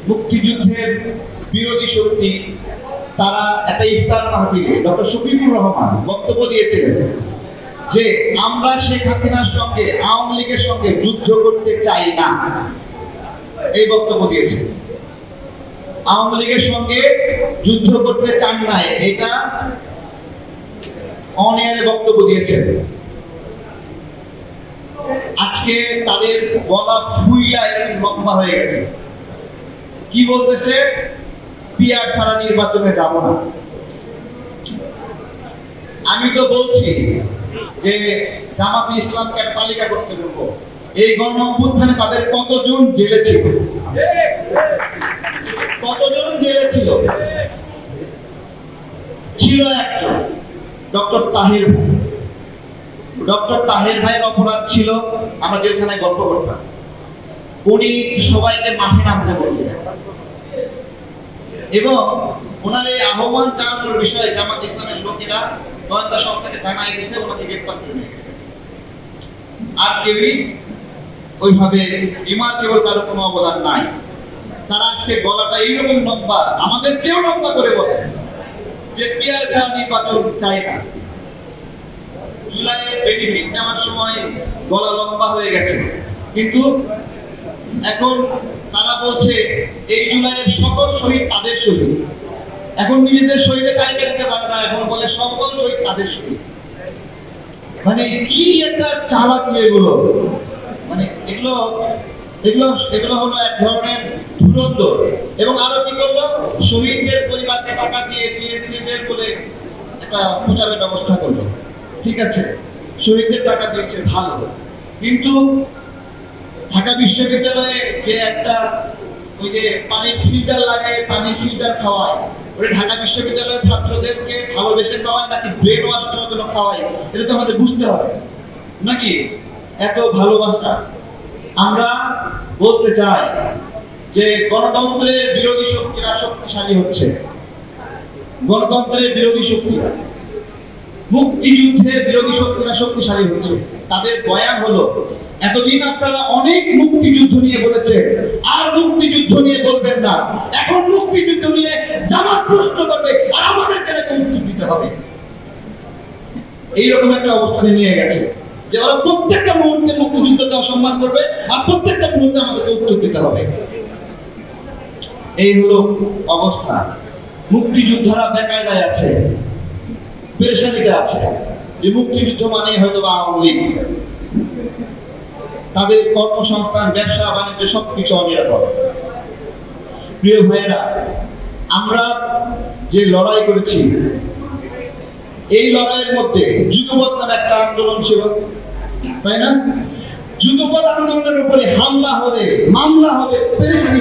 মুক্তিযুদ্ধের বিরোধী শক্তি তারা একটা ইফতার মাহফিলে ডক্টর শফিকুর রহমান বক্তব্য দিয়েছিলেন যে আমরা শেখ হাসিনার সঙ্গে আওয়ামী লীগের সঙ্গে যুদ্ধ করতে চাই না। এই বক্তব্য দিয়েছেন, আওয়ামী লীগের সঙ্গে যুদ্ধ করতে চান না, এটা অন এয়ারে বক্তব্য দিয়েছেন। আজকে তাদের গলা ফুইলা এরকম লম্বা হয়ে গেছে। কি বলতেছে? পিআর ছাড়া নির্বাচনে যাব না। আমি তো বলছি যে জামাতে ইসলামকে একটা তালিকা করতে বলবো, এই গণ অভ্যুত্থানে তাদের কতজন জেলে ছিল, কতজন জেলে ছিল? ছিল একজন, ডক্টর তাহের ভাই। ডক্টর তাহের ভাইয়ের অপরাধ ছিল, আমরা যেখানে গল্প করতাম, উনি সবাইকে মাঠে নামতে বলছিলেন এবং ওনার এই আহ্বান জানানোর বিষয়ে জামাত ইসলামের লোকেরা গোয়েন্দা সংস্থাকে জানাই গেছে, ওনাকে গ্রেফতার করে নিয়ে গেছে। আর কেউই ওইভাবে রিমার্কেবল কারো কোনো অবদান নাই। তারা আজকে গলাটা এইরকম লম্বা, আমাদের চেয়েও লম্বা করে বলে যে পিআর ছাড়া নির্বাচন চাই না। জুলাইয়ের বেনিফিট নেওয়ার সময় গলা লম্বা হয়ে গেছে, কিন্তু এখন তারা বলছে এই জুলাইয়ের সকল শহীদ তাদের শহীদ। এখন নিজেদের শহীদের তালিকা দিতে পারে না, এখন বলে সকল শহীদ তাদের শহীদ। মানে কি একটা চালাকি এগুলো! মানে এগুলো এগুলো এগুলো হলো এক ধরনের ধুরন্ধর। এবং আরো কি করলো, শহীদদের পরিবারকে টাকা দিয়ে নিজেদের বলে একটা প্রচারের ব্যবস্থা করলো। ঠিক আছে, শহীদদের টাকা দিয়েছে ভালো, কিন্তু ঢাকা বিশ্ববিদ্যালয়ে যে একটা ওই যে পানির ফিল্টার লাগায়, পানির ফিল্টার খাওয়ায়, ওই ঢাকা বিশ্ববিদ্যালয়ের ছাত্রদেরকে ভালোবেসে খাওয়ায় নাকি ব্রেন ওয়াশ করার জন্য খাওয়ায়, এটা তো আমাদের বুঝতে হবে নাকি? এত ভালোবাসা। আমরা বলতে চাই যে গণতন্ত্রের বিরোধী শক্তিরা শক্তিশালী হচ্ছে, গণতন্ত্রের বিরোধী শক্তিরা, মুক্তিযুদ্ধের বিরোধী শক্তিরা শক্তিশালী হচ্ছে। তাদের বয়ান হলো, এতদিন আপনারা অনেক মুক্তিযুদ্ধ নিয়ে বলেছেন, আর মুক্তিযুদ্ধ নিয়ে বলবেন না, এখন মুক্তিযুদ্ধ নিয়ে জামাত প্রশ্ন করবে আর আমাদের কেন উত্তর দিতে হবে। এইরকম একটা অবস্থানে নিয়ে গেছে যে ওরা প্রত্যেকটা মুহূর্তে মুক্তিযুদ্ধকে অসম্মান করবে আর প্রত্যেকটা মুহূর্তে আমাদেরকে উত্তর দিতে হবে। এই হলো অবস্থা। মুক্তিযোদ্ধারা বেকায়দায় আছে, পেরেশানিতে আছে যে মুক্তিযুদ্ধ মানে হয়তো বা আওয়ামী লীগ, তাদের কর্মসংস্থান, ব্যবসা বাণিজ্য সবকিছু অনিরাপদ। প্রিয় ভাইয়েরা, আমরা যে লড়াই করেছি, এই লড়াইয়ের মধ্যে যুগপৎ নামে একটা আন্দোলন ছিল, তাই না? যুগপৎ আন্দোলনের উপরে হামলা হবে, মামলা হবে, পেরেশানি